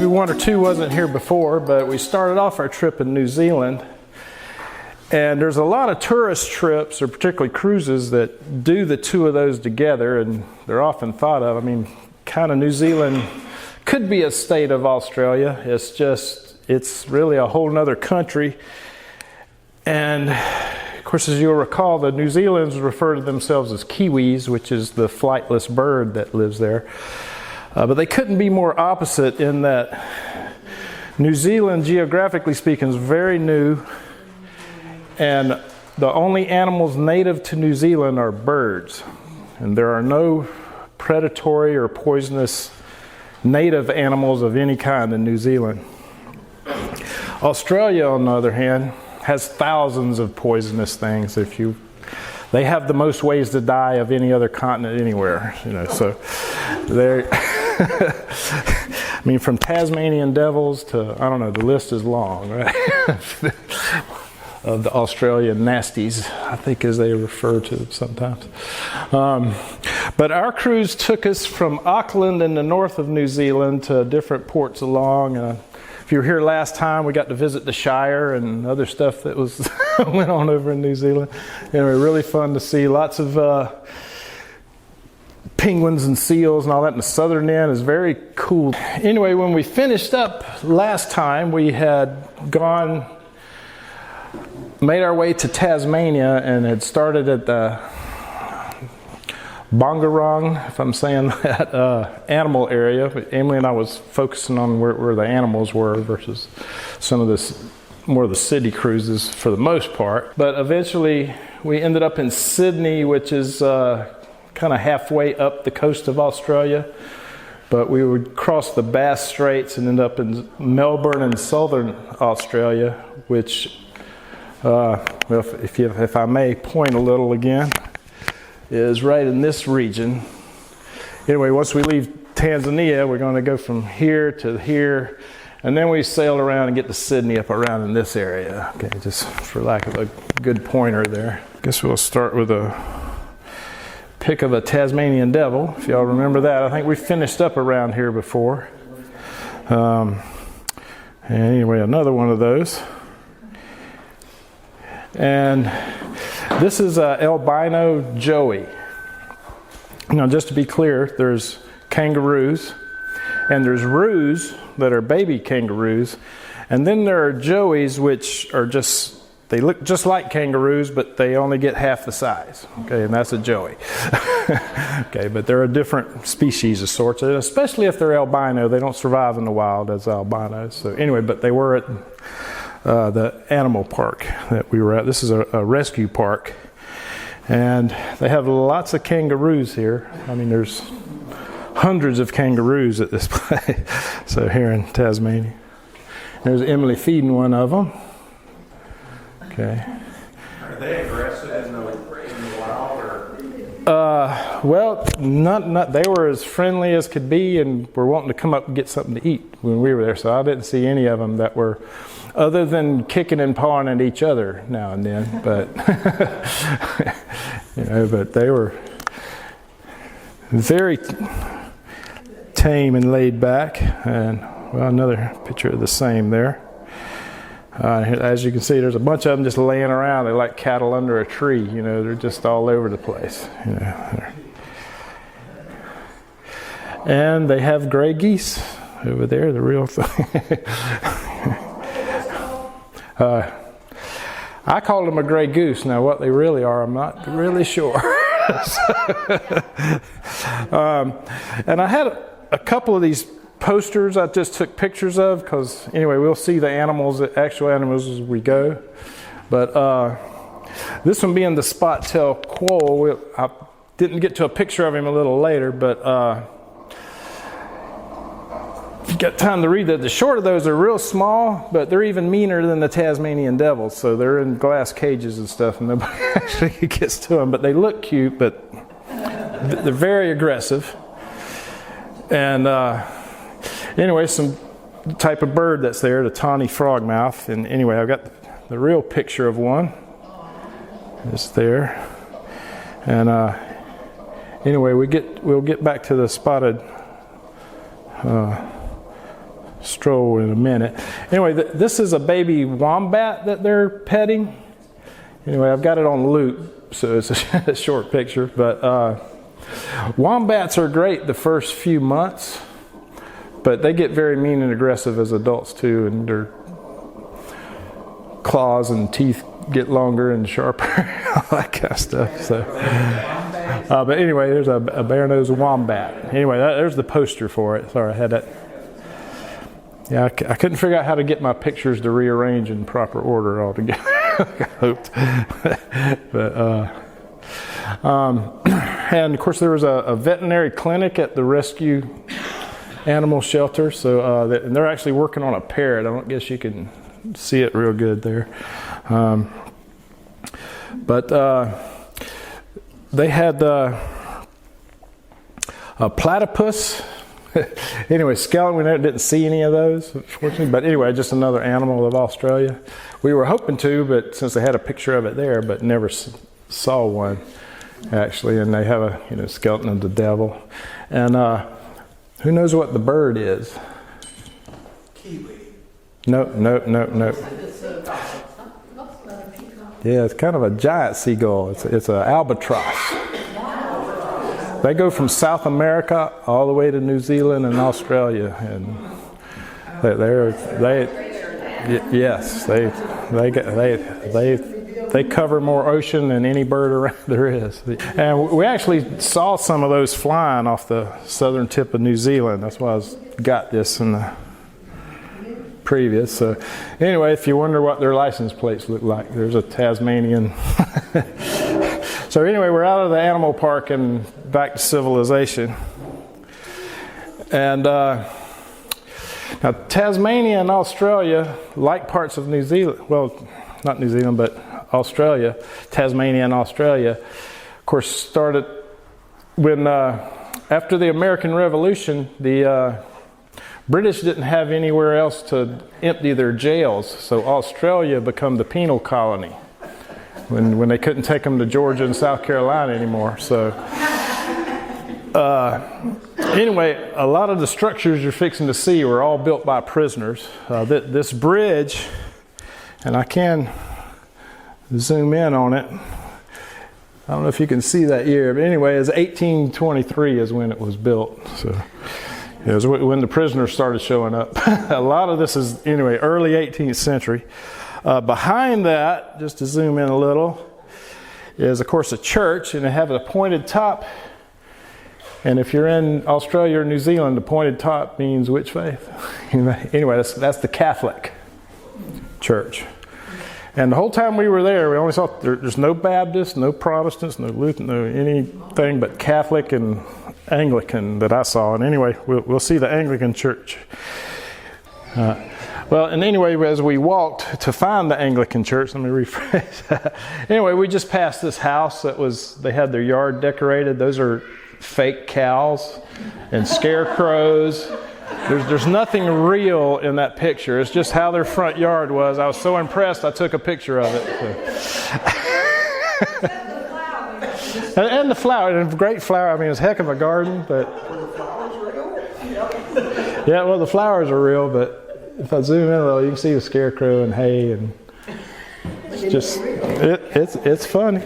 maybe one or two wasn't here before, but we started off our trip in New Zealand. And there's a lot of tourist trips, or particularly cruises, that do the two of those together, and they're often thought of. I mean, kind of New Zealand could be a state of Australia. It's really a whole nother country. And of course, as you'll recall, the New Zealanders refer to themselves as Kiwis, which is the flightless bird that lives there. But they couldn't be more opposite in that New Zealand, geographically speaking, is very new. And the only animals native to New Zealand are birds. And there are no predatory or poisonous native animals of any kind in New Zealand. Australia, on the other hand, has thousands of poisonous things. They have the most ways to die of any other continent anywhere. So they're I mean, from Tasmanian devils to, I don't know, the list is long, right? Of the Australian nasties, I think, as they refer to them sometimes. But our cruise took us from Auckland in the north of New Zealand to different ports along. If you were here last time, we got to visit the Shire and other stuff that was went on over in New Zealand. And it was really fun to see. Lots of penguins and seals and all that in the southern end is very cool. Anyway, when we finished up last time, we had made our way to Tasmania and had started at the Bongarong, if I'm saying that, animal area. Emily and I was focusing on where the animals were versus some of more of the city cruises for the most part. But eventually we ended up in Sydney, which is kind of halfway up the coast of Australia. But we would cross the Bass Straits and end up in Melbourne in southern Australia, which, if I may point a little again, is right in this region. Anyway, once we leave Tanzania, we're going to go from here to here, and then we sail around and get to Sydney up around in this area. Okay, just for lack of a good pointer there. I guess we'll start with a pic of a Tasmanian devil, if y'all remember that. I think we finished up around here before. And anyway, another one of those. And this is albino joey. Now, just to be clear, there's kangaroos, and there's roos that are baby kangaroos, and then there are joeys, which are they look just like kangaroos, but they only get half the size. Okay, and that's a joey. Okay, but they're a different species of sorts, and especially if they're albino, they don't survive in the wild as albinos. So anyway, but they were at the animal park that we were at. This is a rescue park, and they have lots of kangaroos here. I mean, there's hundreds of kangaroos at this place. So here in Tasmania, there's Emily feeding one of them. Okay. Are they aggressive in the wild, or? Well, not. They were as friendly as could be, and were wanting to come up and get something to eat when we were there. So I didn't see any of them that were, other than kicking and pawing at each other now and then. But but they were very tame and laid back. And well, another picture of the same there. As you can see, there's a bunch of them just laying around. They're like cattle under a tree. They're just all over the place. And they have gray geese over there, the real thing. I called them a gray goose. Now, what they really are, I'm not really sure. And I had a couple of these posters I just took pictures of, because anyway, we'll see the actual animals as we go. But this one being the spot-tailed quoll, I didn't get to a picture of him a little later, but if you got time to read that, the short of those are real small, but they're even meaner than the Tasmanian devils. So they're in glass cages and stuff, and nobody actually gets to them. But they look cute, but they're very aggressive. And anyway, some type of bird that's there, the tawny frogmouth. And anyway, I've got the real picture of one. It's there. And anyway, we'll get back to the spotted stroll in a minute. Anyway, this is a baby wombat that they're petting. Anyway, I've got it on loop, so it's a short picture. But wombats are great the first few months, but they get very mean and aggressive as adults too, and their claws and teeth get longer and sharper, all that kind of stuff. So, but anyway, there's a bare-nosed wombat. Anyway, there's the poster for it. Sorry, I had that. Yeah, I couldn't figure out how to get my pictures to rearrange in proper order altogether. I hoped. But, and of course there was a veterinary clinic at the rescue animal shelter. So and they're actually working on a parrot. I don't guess you can see it real good there. But they had a platypus. Anyway, skeleton, we didn't see any of those, fortunately. But anyway, just another animal of Australia. We were hoping to, but since they had a picture of it there, but never saw one, actually. And they have a skeleton of the devil. And who knows what the bird is? Kiwi. No. Yeah, it's kind of a giant seagull. It's an albatross. They go from South America all the way to New Zealand and Australia, and they cover more ocean than any bird around there is. And we actually saw some of those flying off the southern tip of New Zealand. That's why I got this in the previous. So anyway, if you wonder what their license plates look like, there's a Tasmanian. So anyway, we're out of the animal park and back to civilization. And now Tasmania and Australia, like parts of New Zealand, well, not New Zealand, but Australia, Tasmania and Australia, of course, started when, after the American Revolution, the British didn't have anywhere else to empty their jails, so Australia became the penal colony. When they couldn't take them to Georgia and South Carolina anymore. So anyway, a lot of the structures you're fixing to see were all built by prisoners. This bridge, and I can zoom in on it. I don't know if you can see that year, but anyway, it's 1823 is when it was built. So it was when the prisoners started showing up. A lot of this is, anyway, early 18th century. Behind that, just to zoom in a little, is of course a church, and they have a pointed top. And if you're in Australia or New Zealand, the pointed top means which faith? Anyway, that's the Catholic church. And the whole time we were there, we only saw there's no Baptists, no Protestants, no Lutheran, no anything but Catholic and Anglican that I saw. And anyway, we'll see the Anglican church. Well, and anyway, as we walked to find the Anglican church, let me rephrase that. Anyway, we just passed this house they had their yard decorated. Those are fake cows and scarecrows. There's nothing real in that picture. It's just how their front yard was. I was so impressed, I took a picture of it. So. and the flower, and a great flower. I mean, it's a heck of a garden, but. Were the flowers real? Yeah, well, the flowers are real, but. If I zoom in a little, you can see the scarecrow and hay, and it's just it's funny.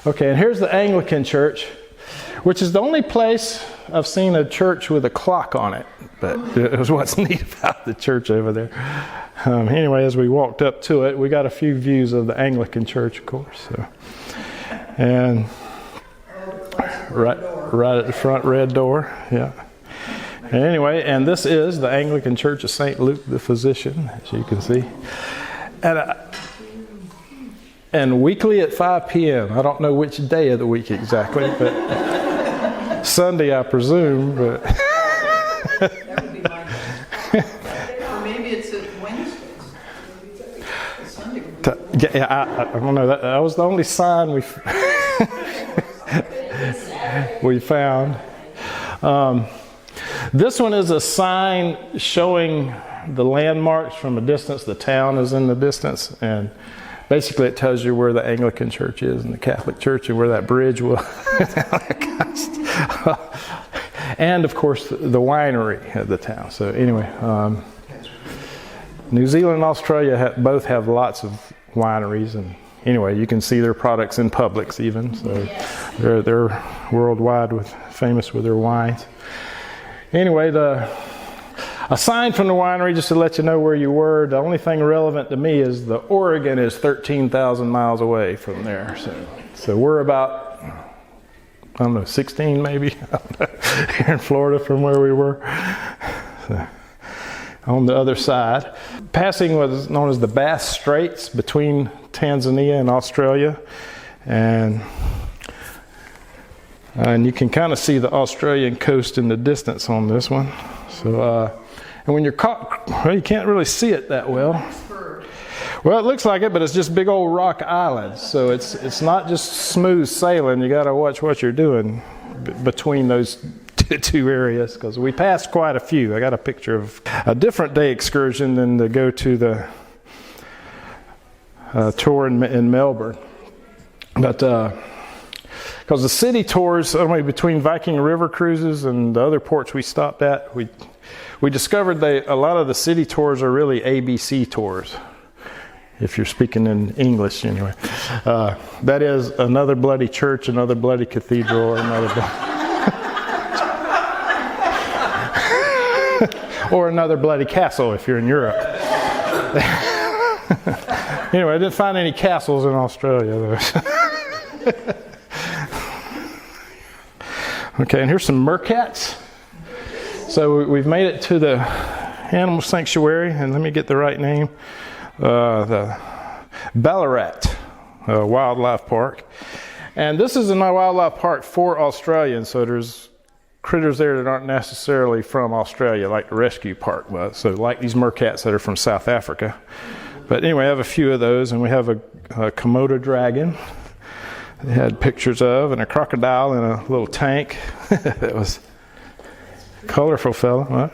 Okay, and here's the Anglican church, which is the only place I've seen a church with a clock on it. But it was what's neat about the church over there. Anyway, as we walked up to it, we got a few views of the Anglican church, of course. So, and right at the front red door, yeah. Anyway, and this is the Anglican Church of St. Luke the Physician, as you can see. And weekly at 5 p.m. I don't know which day of the week exactly, but Sunday, I presume. But That would be my guess. Or maybe it's at Wednesdays. Sunday would be. I don't know. That was the only sign we found. This one is a sign showing the landmarks from a distance. The town is in the distance, and basically it tells you where the Anglican church is and the Catholic church and where that bridge was. and of course the winery of the town. So anyway, New Zealand and Australia both have lots of wineries, and anyway, you can see their products in Publix even. So they're worldwide famous with their wines. Anyway, a sign from the winery, just to let you know where you were. The only thing relevant to me is the Oregon is 13,000 miles away from there. So we're about, I don't know, 16 maybe here in Florida from where we were. So, on the other side. Passing was known as the Bass Straits between Tanzania and Australia. And you can kind of see the Australian coast in the distance on this one. So, and when you're caught, well, you can't really see it that well. Well, it looks like it, but it's just big old rock islands. So it's not just smooth sailing. You got to watch what you're doing between those two areas, because we passed quite a few. I got a picture of a different day excursion than to go to the tour in Melbourne. But because the city tours, between Viking River cruises and the other ports we stopped at, we discovered a lot of the city tours are really ABC tours, if you're speaking in English anyway. That is another bloody church, another bloody cathedral, or or another bloody castle if you're in Europe. Anyway, I didn't find any castles in Australia though. Okay, and here's some meerkats. So we've made it to the animal sanctuary, and let me get the right name. The Ballarat Wildlife Park. And this is a wildlife park for Australians, so there's critters there that aren't necessarily from Australia, like the rescue park was. So like these meerkats that are from South Africa. But anyway, I have a few of those, and we have a Komodo dragon they had pictures of, and a crocodile in a little tank. That was colorful fellow, right?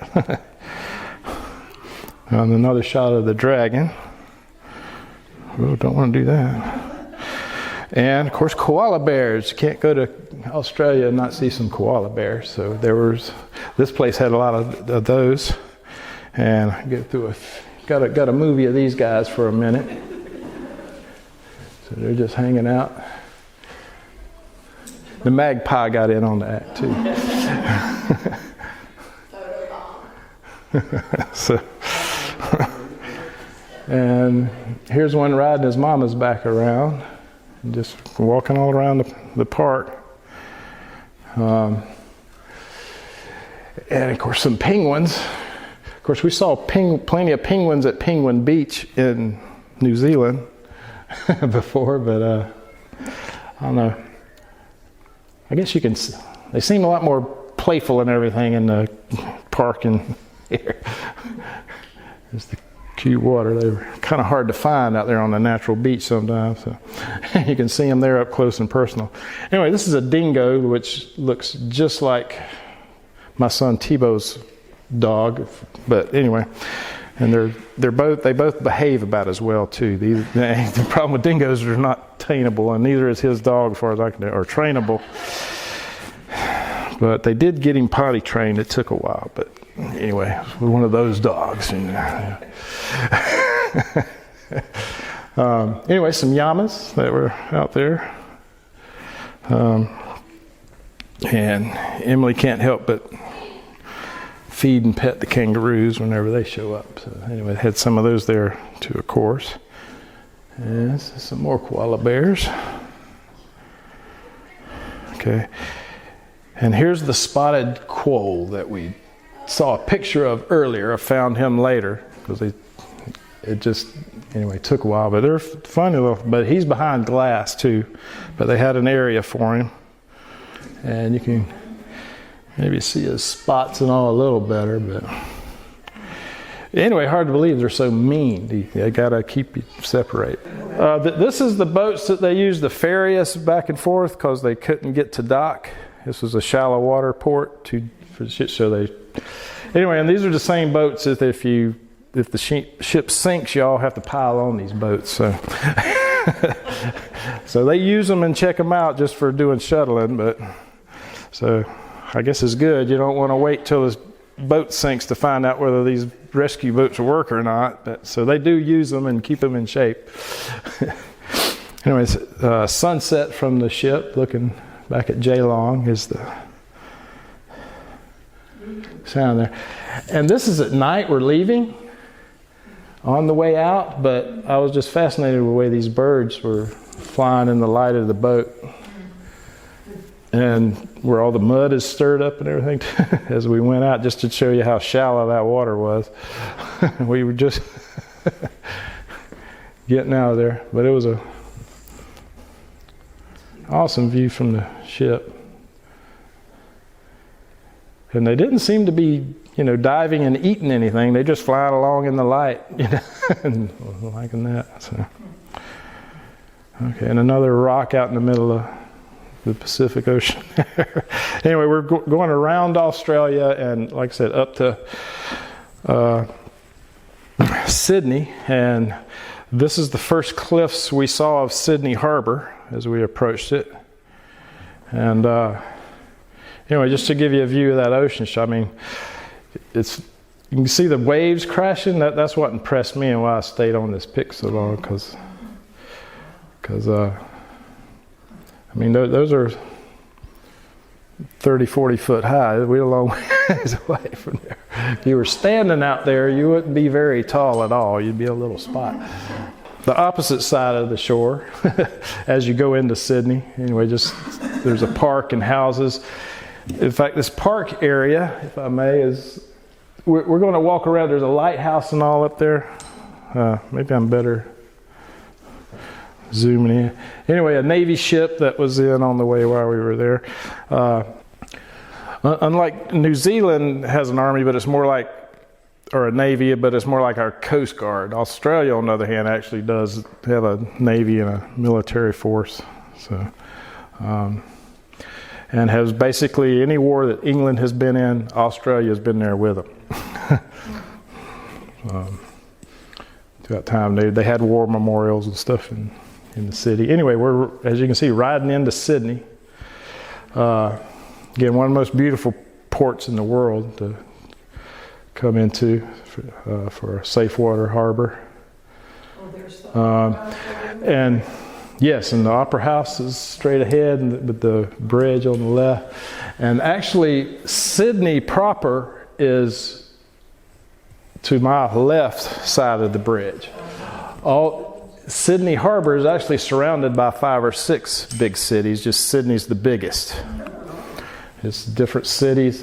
And another shot of the dragon. Oh, don't want to do that. And of course, koala bears. You can't go to Australia and not see some koala bears. So this place had a lot of those. And I get through got a movie of these guys for a minute. So they're just hanging out. The magpie got in on the act too. So, and here's one riding his mama's back around, just walking all around the park. And of course some penguins. Of course we saw plenty of penguins at Penguin Beach in New Zealand before, but I don't know. I guess they seem a lot more playful and everything in the park and here. There's the cute water. They were kind of hard to find out there on the natural beach sometimes. So you can see them there up close and personal. Anyway, this is a dingo, which looks just like my son Tebow's dog. But anyway, and they both behave about as well too. The problem with dingoes is they're not tameable, and neither is his dog, as far as I can tell, or trainable. But they did get him potty trained. It took a while, but anyway, one of those dogs. Anyway, some llamas that were out there. And Emily can't help but feed and pet the kangaroos whenever they show up. So anyway, had some of those there too, of course. And some more koala bears. Okay. And here's the spotted quoll that we saw a picture of earlier. I found him later because it just took a while. But they're funny little. But he's behind glass too. But they had an area for him, and you can maybe see his spots and all a little better. But anyway, hard to believe they're so mean. They gotta keep you separate. This is the boats that they used to ferry us back and forth because they couldn't get to dock. This was a shallow water port anyway, and these are the same boats that if the ship sinks, y'all have to pile on these boats. So they use them and check them out just for doing shuttling. But so I guess is good. You don't want to wait till this boat sinks to find out whether these rescue boats work or not. But, so they do use them and keep them in shape. Anyways, sunset from the ship, looking back at Geelong is the sound there. And this is at night. We're leaving on the way out, but I was just fascinated with the way these birds were flying in the light of the boat. And where all the mud is stirred up and everything as we went out, just to show you how shallow that water was. We were just getting out of there. But it was a awesome view from the ship. And they didn't seem to be, diving and eating anything. They just flying along in the light, and liking that. So. Okay, and another rock out in the middle of the Pacific Ocean. Anyway, we're going around Australia and, like I said, up to Sydney. And this is the first cliffs we saw of Sydney Harbor as we approached it. And anyway, just to give you a view of that ocean, I mean, you can see the waves crashing. That's what impressed me and why I stayed on this pick so long, because I mean, those are 30, 40 foot high. We're a long ways away from there. If you were standing out there, you wouldn't be very tall at all. You'd be a little spot. The opposite side of the shore, as you go into Sydney, anyway, there's a park and houses. In fact, this park area, if I may, we're going to walk around. There's a lighthouse and all up there. Maybe I'm better zooming in. Anyway, a Navy ship that was in on the way while we were there. Unlike New Zealand has an army, but it's more like, or a Navy, but it's more like our Coast Guard. Australia, on the other hand, actually does have a Navy and a military force. So, and has basically any war that England has been in, Australia has been there with them. Throughout time, they had war memorials and stuff in the city. Anyway, we're, as you can see, riding into Sydney. Again, one of the most beautiful ports in the world to come into for a safe water harbor. And yes, and the Opera House is straight ahead with the bridge on the left. And actually, Sydney proper is to my left side of the bridge. Sydney Harbor is actually surrounded by 5 or 6 big cities. Just Sydney's the biggest. It's different cities.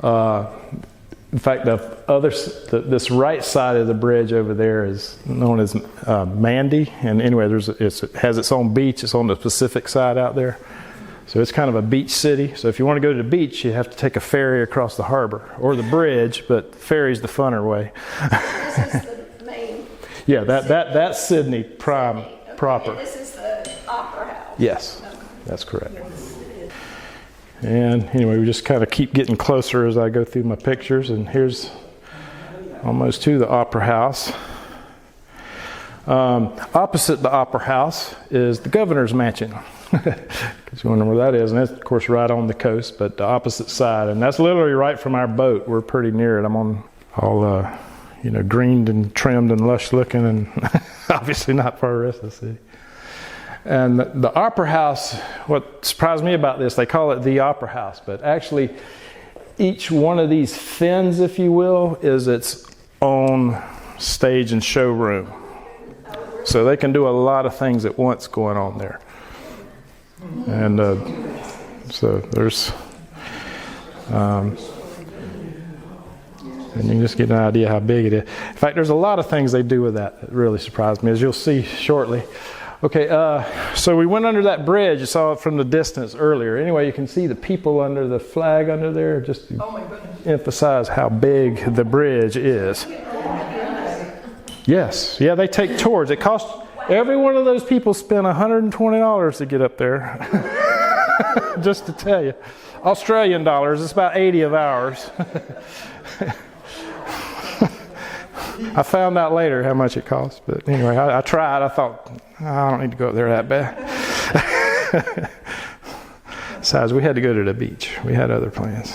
In fact, this right side of the bridge over there is known as Mandy. And anyway, it has its own beach. It's on the Pacific side out there. So it's kind of a beach city. So if you want to go to the beach, you have to take a ferry across the harbor or the bridge, but ferry's the funner way. This is the main. Yeah, that's Sydney proper. And this is the Opera House. Yes, that's correct. And anyway, we just kind of keep getting closer as I go through my pictures. And here's almost to the Opera House. Opposite the Opera House is the Governor's Mansion. Because you wonder where that is. And that's, of course, right on the coast, but the opposite side. And that's literally right from our boat. We're pretty near it. I'm on all, greened and trimmed and lush looking, and obviously not far the rest of the city. And the Opera House, what surprised me about this, they call it the Opera House, but actually each one of these fins, if you will, is its own stage and showroom. So they can do a lot of things at once going on there. And so there's, and you can just get an idea how big it is. In fact, there's a lot of things they do with that really surprised me, as you'll see shortly. Okay, so we went under that bridge. You saw it from the distance earlier. Anyway, you can see the people under the flag under there, just to emphasize how big the bridge is. Yes, yeah, they take tours. It costs, every one of those people spent $120 to get up there. Just to tell you. Australian dollars, it's about 80 of ours. I found out later how much it cost, but anyway, I tried. I thought, I don't need to go up there that bad. Besides, we had to go to the beach. We had other plans.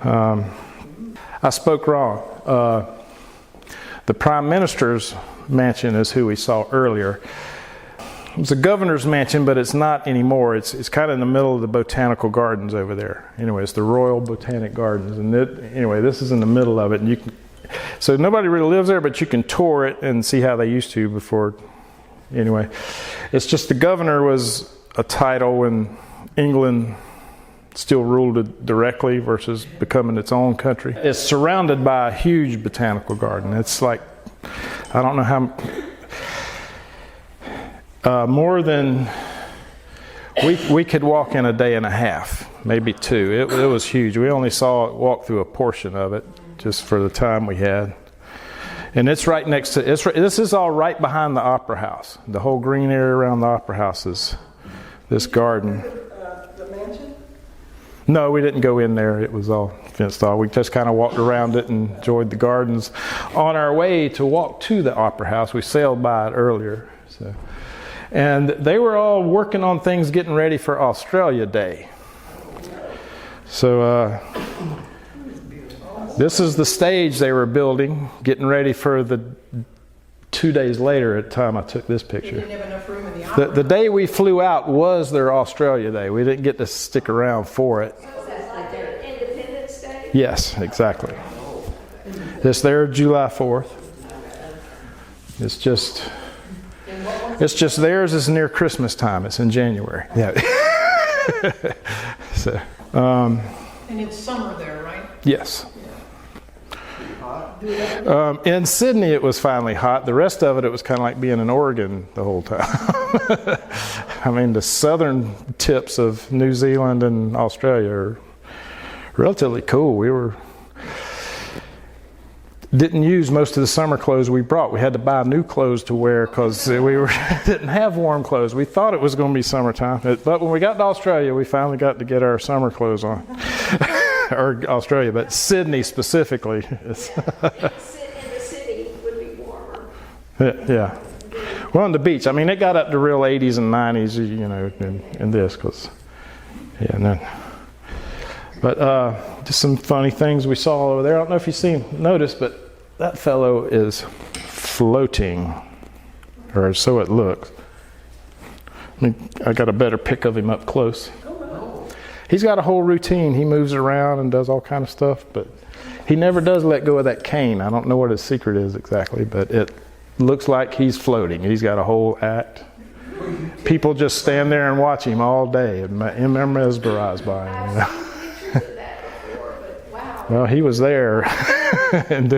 I spoke wrong. The Prime Minister's mansion is who we saw earlier. It was the governor's mansion, but it's not anymore. It's kind of in the middle of the botanical gardens over there. Anyway, it's the Royal Botanic Gardens. And anyway, this is in the middle of it. And so nobody really lives there, but you can tour it and see how they used to before. Anyway, it's just the governor was a title when England still ruled it directly versus becoming its own country. It's surrounded by a huge botanical garden. It's like, I don't know how, more than, we could walk in a day and a half, maybe two. It was huge. We only walked through a portion of it just for the time we had. And it's right next to, this is all right behind the Opera House. The whole green area around the Opera House is this garden. The mansion? No, we didn't go in there. It was all fenced off. We just kind of walked around it and enjoyed the gardens. On our way to walk to the Opera House, we sailed by it earlier. And they were all working on things getting ready for Australia Day. So this is the stage they were building, getting ready for the 2 days later at the time I took this picture. They didn't have enough room in the opera. The day we flew out was their Australia Day. We didn't get to stick around for it. So is that like their Independence Day? Yes, exactly. It's there July 4th. It's just theirs is near Christmas time. It's in January. Yeah. So, And it's summer there, right? yes. In Sydney, it was finally hot. The rest of it was kind of like being in Oregon the whole time. I mean, the southern tips of New Zealand and Australia are relatively cool. We didn't use most of the summer clothes we brought. We had to buy new clothes to wear because didn't have warm clothes. We thought it was going to be summertime, but when we got to Australia, we finally got to get our summer clothes on. Or Australia, but Sydney specifically. In the city would be warmer. Yeah. Well, on the beach, I mean, it got up to real 80s and 90s, you know, in this, because, yeah, and then, but just some funny things we saw over there. I don't know if you noticed, but that fellow is floating, or so it looks. I mean, I got a better pic of him up close. He's got a whole routine. He moves around and does all kind of stuff, but he never does let go of that cane. I don't know what his secret is exactly, but it looks like he's floating. He's got a whole act. People just stand there and watch him all day and are mesmerized by him. You know? I've seen pictures of that before, but wow. Well, he was there. And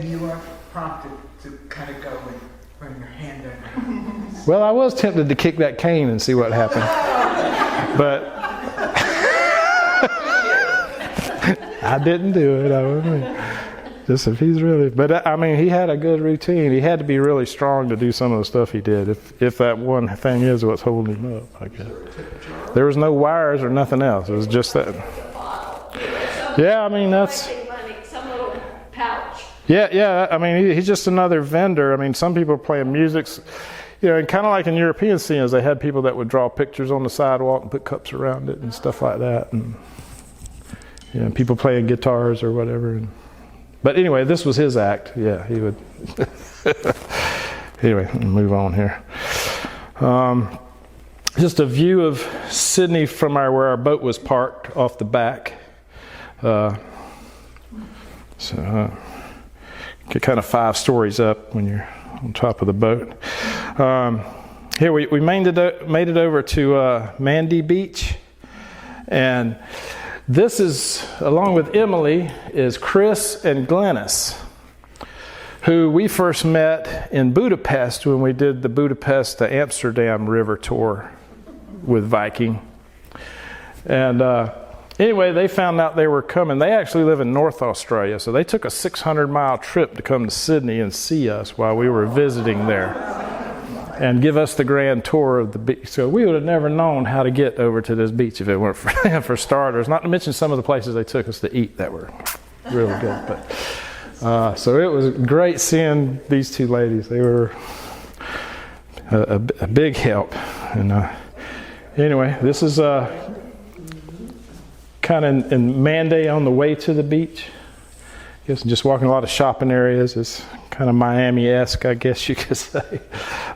you were prompted to kind of go and bring your hand down. Well, I was tempted to kick that cane and see what happened. But I didn't do it. I wouldn't. Just if he's really, but I mean, he had a good routine. He had to be really strong to do some of the stuff he did. If that one thing is what's holding him up, I guess. There was no wires or nothing else. It was just that. Yeah, I mean that's. Some little pouch. Yeah. I mean, he's just another vendor. I mean, some people are playing music. You know, and kind of like in European scenes, they had people that would draw pictures on the sidewalk and put cups around it and stuff like that. And, you know, people playing guitars or whatever. But anyway, this was his act. Yeah, he would. Anyway, let me move on here. Just a view of Sydney from where our boat was parked off the back. Get kind of 5 stories up when you're on top of the boat. Here we made it over to Mandy Beach, and this is, along with Emily, is Chris and Glennis, who we first met in Budapest when we did the Budapest to Amsterdam river tour with Viking. And anyway, they found out they were coming. They actually live in North Australia, so they took a 600-mile trip to come to Sydney and see us while we were visiting there and give us the grand tour of the beach. So we would have never known how to get over to this beach if it weren't for starters, not to mention some of the places they took us to eat that were really good. But so it was great seeing these two ladies. They were a big help. And Anyway, this is kind of in Manday on the way to the beach. Guess just walking a lot of shopping areas. It's kind of Miami-esque, I guess you could say,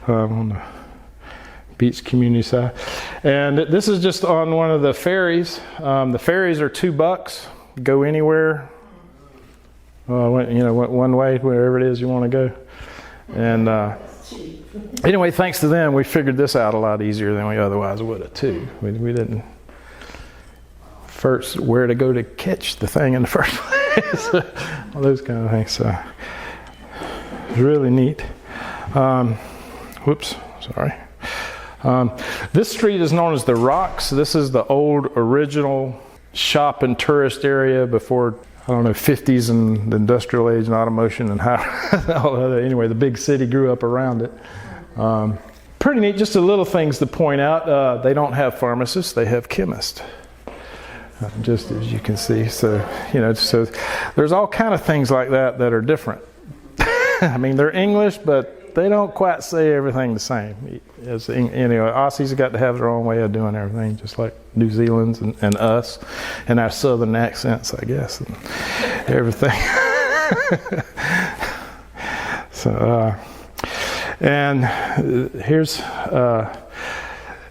on the beach community side. And this is just on one of the ferries. The ferries are $2. Go anywhere. One way, wherever it is you want to go. And anyway, thanks to them, we figured this out a lot easier than we otherwise would have too. We didn't first where to go to catch the thing in the first place. All those kind of things. So it's really neat. Whoops, sorry. This street is known as the Rocks. This is the old original shop and tourist area before, 50s and the industrial age and automotion and anyway, the big city grew up around it. Pretty neat, just the little things to point out. They don't have pharmacists, they have chemists. Just as you can see. So there's all kind of things like that are different. I mean, they're English, but they don't quite say everything the same. Aussies have got to have their own way of doing everything, just like New Zealand's and us, and our southern accents, I guess, and everything. So, and here's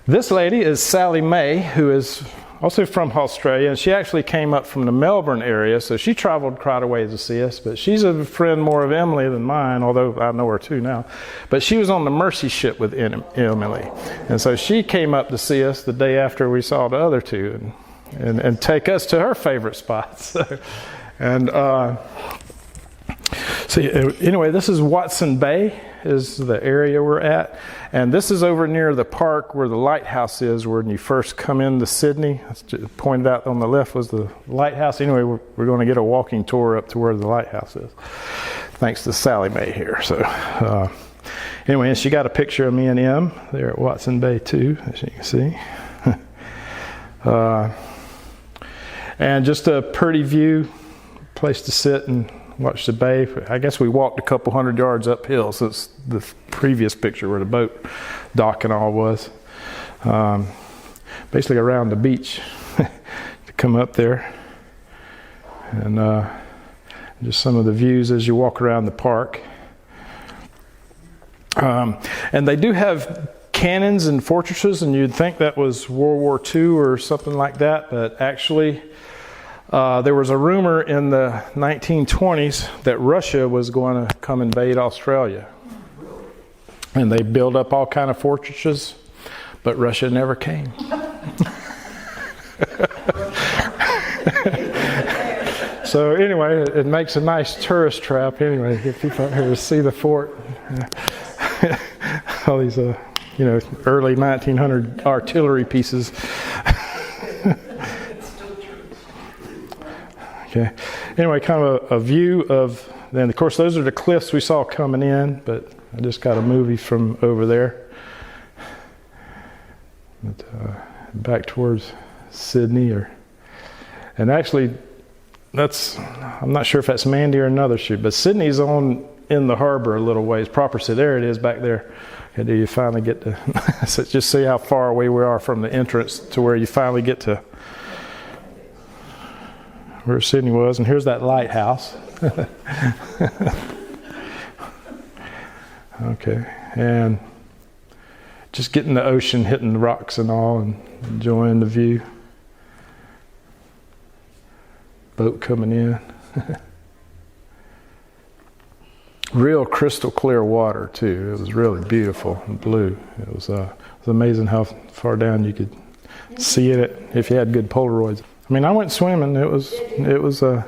this lady is Sally May, who is also from Australia, and she actually came up from the Melbourne area, so she traveled quite a ways to see us, but she's a friend more of Emily than mine, although I know her too now. But she was on the Mercy ship with Emily, and so she came up to see us the day after we saw the other two and take us to her favorite spots. Anyway, this is Watson Bay, is the area we're at. And this is over near the park where the lighthouse is, when you first come into Sydney. Pointed out on the left was the lighthouse. Anyway, we're going to get a walking tour up to where the lighthouse is, thanks to Sally Mae here. So anyway, and she got a picture of me and Em there at Watson Bay too, as you can see. And just a pretty view, place to sit and watch the bay. I guess we walked a couple hundred yards uphill since the previous picture where the boat dock and all was. Basically around the beach to come up there. And just some of the views as you walk around the park. And they do have cannons and fortresses, and you'd think that was World War II or something like that, but actually there was a rumor in the 1920s that Russia was going to come invade Australia. And they built up all kind of fortresses, but Russia never came. So anyway, it makes a nice tourist trap anyway, get people out here to see the fort. All these, early 1900 artillery pieces. Okay. Anyway, kind of a view of, then of course those are the cliffs we saw coming in, but I just got a movie from over there. But, back towards Sydney, and actually I'm not sure if that's Mandy or another shoot, but Sydney's in the harbor a little ways. Proper City, there it is back there. And do you finally get to, so just see how far away we are from the entrance to where you finally get to where Sydney was, and here's that lighthouse. Okay, and just getting the ocean, hitting the rocks and all, and enjoying the view. Boat coming in. Real crystal clear water too. It was really beautiful and blue. It was amazing how far down you could see it if you had good Polaroids. I mean, I went swimming. It was well,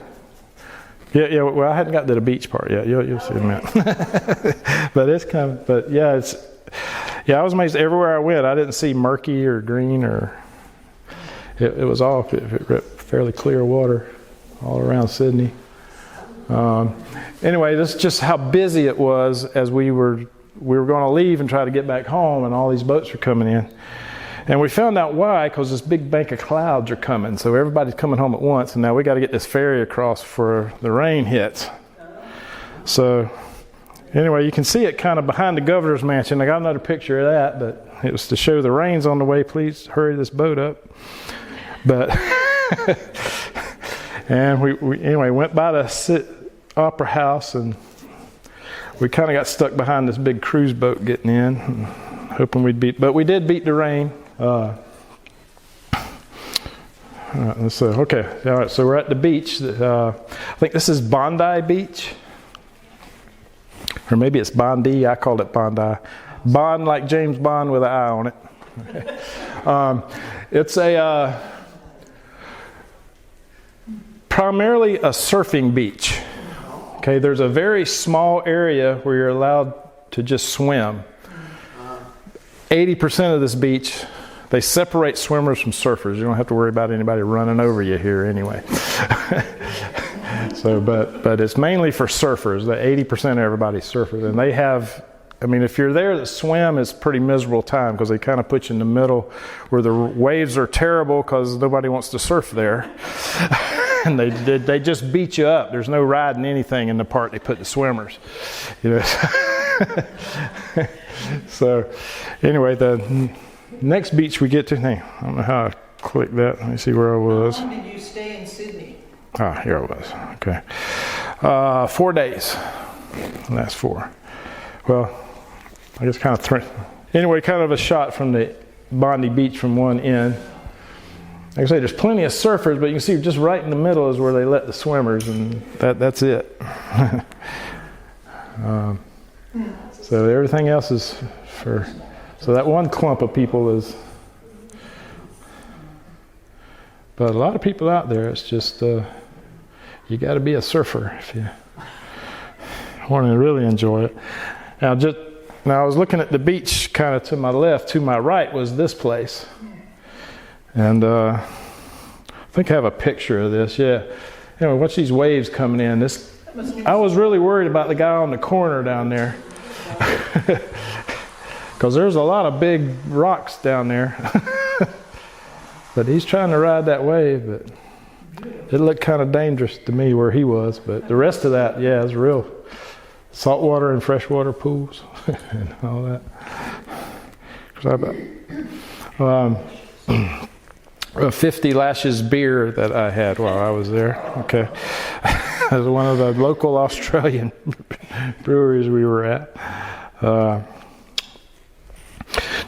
I hadn't got to the beach part yet. You'll see in a minute. But I was amazed everywhere I went. I didn't see murky or green it was all fairly clear water all around Sydney. Anyway, this is just how busy it was as we were going to leave and try to get back home, and all these boats were coming in. And we found out why, because this big bank of clouds are coming. So everybody's coming home at once, and now we got to get this ferry across before the rain hits. So anyway, you can see it kind of behind the governor's mansion. I got another picture of that, but it was to show the rain's on the way. Please hurry this boat up. But and we anyway went by the opera house, and we kind of got stuck behind this big cruise boat getting in, hoping but we did beat the rain. All right, okay, all right. So we're at the beach. I think this is Bondi Beach. Or maybe it's Bondi. I called it Bondi. Bond like James Bond with an eye on it. It's primarily a surfing beach. Okay, there's a very small area where you're allowed to just swim. 80% of this beach, they separate swimmers from surfers. You don't have to worry about anybody running over you here anyway. So, but it's mainly for surfers. The 80% of everybody's surfers, and they have. I mean, if you're there to swim, it's a pretty miserable time because they kind of put you in the middle where the waves are terrible because nobody wants to surf there, and they just beat you up. There's no riding anything in the part they put the swimmers, you know. So, anyway, the next beach we get to. I don't know how I clicked that. Let me see where I was. How long did you stay in Sydney? Ah, here I was. Okay. 4 days. Last 4. Well, I guess kind of anyway, kind of a shot from the Bondi Beach from one end. Like I say, there's plenty of surfers, but you can see just right in the middle is where they let the swimmers, and that's it. So everything else is for. So that one clump of people is. But a lot of people out there, it's just you got to be a surfer if you want to really enjoy it. Now I was looking at the beach kind of to my left. To my right was this place. And I think I have a picture of this. Yeah. Anyway, watch these waves coming in. I was really worried about the guy on the corner down there. Because there's a lot of big rocks down there. But he's trying to ride that wave. But it looked kind of dangerous to me where he was. But the rest of that, yeah, is real. Saltwater and freshwater pools and all that. 50 Lashes beer that I had while I was there. Okay. It was one of the local Australian breweries we were at. Now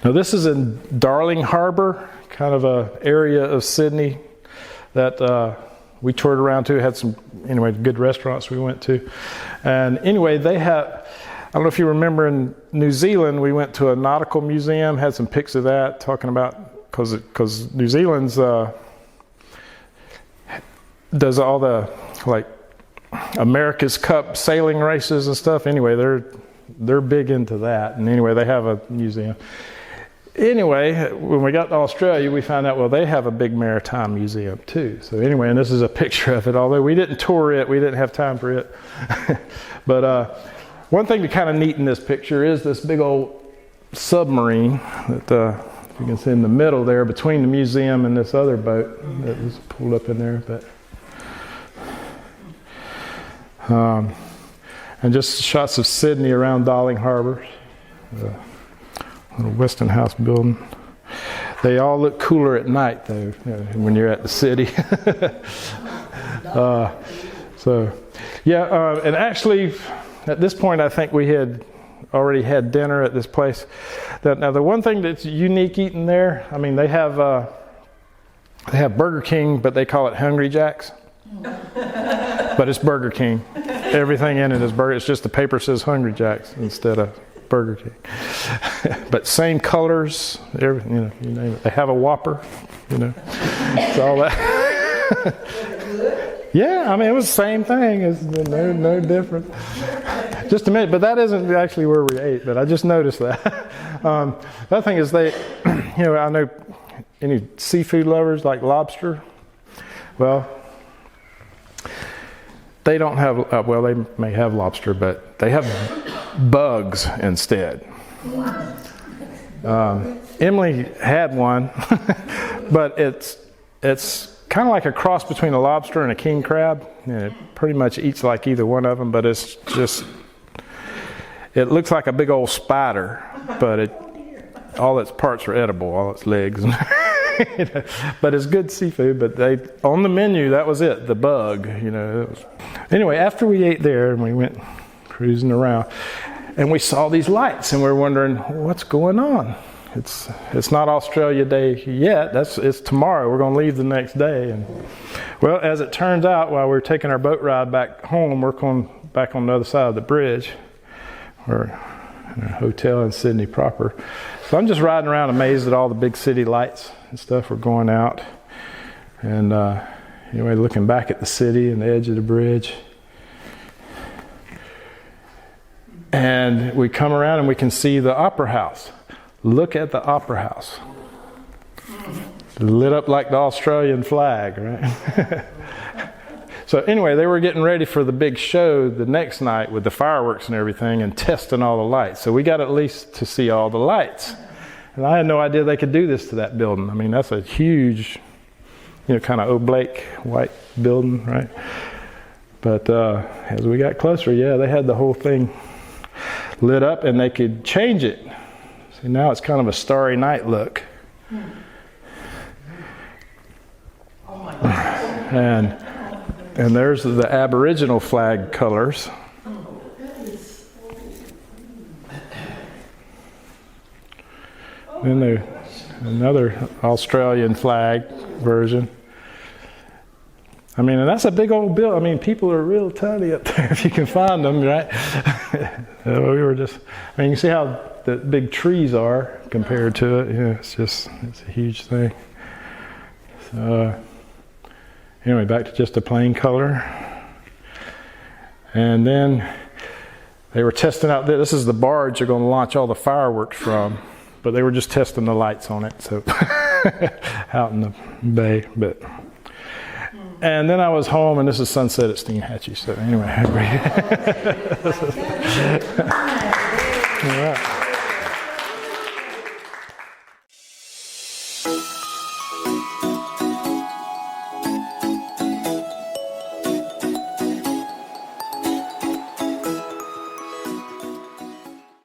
this is in Darling Harbour, kind of a area of Sydney that we toured around to. Had some, anyway, good restaurants we went to. And anyway, they have, I don't know if you remember in New Zealand, we went to a nautical museum, had some pics of that, talking about, because New Zealand's does all the, like, America's Cup sailing races and stuff. Anyway, they're big into that. And anyway, they have a museum. Anyway, when we got to Australia, we found out, well, they have a big maritime museum too. So anyway, and this is a picture of it, although we didn't tour it, we didn't have time for it. But one thing to kind of neat in this picture is this big old submarine that you can see in the middle there between the museum and this other boat that was pulled up in there. But and just shots of Sydney around Darling Harbour. Little Weston House building. They all look cooler at night, though, when you're at the city. And actually, at this point, I think we had already had dinner at this place. Now, the one thing that's unique eating there, I mean, they have Burger King, but they call it Hungry Jack's. But it's Burger King. Everything in it is burger. It's just the paper says Hungry Jack's instead of Burger King. But same colors, everything, you name it. They have a Whopper, it's all that. Yeah, I mean, it was the same thing. It's no different. Just a minute, but that isn't actually where we ate, but I just noticed that. The other thing is I know any seafood lovers like lobster. Well, they don't have, they may have lobster, but they have bugs instead. Emily had one, but it's kind of like a cross between a lobster and a king crab. And it pretty much eats like either one of them, but it looks like a big old spider, but all its parts were edible, all its legs. You know, but it's good seafood. But they on the menu, that was it, the bug. You know. It was. Anyway, after we ate there and we went cruising around, and we saw these lights, and we were wondering what's going on. It's not Australia Day yet. It's tomorrow. We're going to leave the next day. And well, as it turns out, while we were taking our boat ride back home, we're going back on the other side of the bridge. We're in a hotel in Sydney proper. So I'm just riding around amazed at all the big city lights and stuff were going out. And anyway, looking back at the city and the edge of the bridge. And we come around and we can see the Opera House. Look at the Opera House. Lit up like the Australian flag, right? So anyway, they were getting ready for the big show the next night with the fireworks and everything and testing all the lights. So we got at least to see all the lights. And I had no idea they could do this to that building. I mean, that's a huge, kind of oblate white building, right? But as we got closer, yeah, they had the whole thing lit up and they could change it. See, now it's kind of a starry night look. Oh my God. And there's the Aboriginal flag colors. Then there's another Australian flag version. I mean, and that's a big old building. I mean, people are real tiny up there if you can find them, right? We were just, I mean, you can see how the big trees are compared to it. Yeah, it's a huge thing. So, anyway, back to just a plain color. And then they were testing out, this is the barge they're going to launch all the fireworks from, but they were just testing the lights on it, so out in the bay. But and then I was home, and this is sunset at Steenhatchee. So anyway, all right.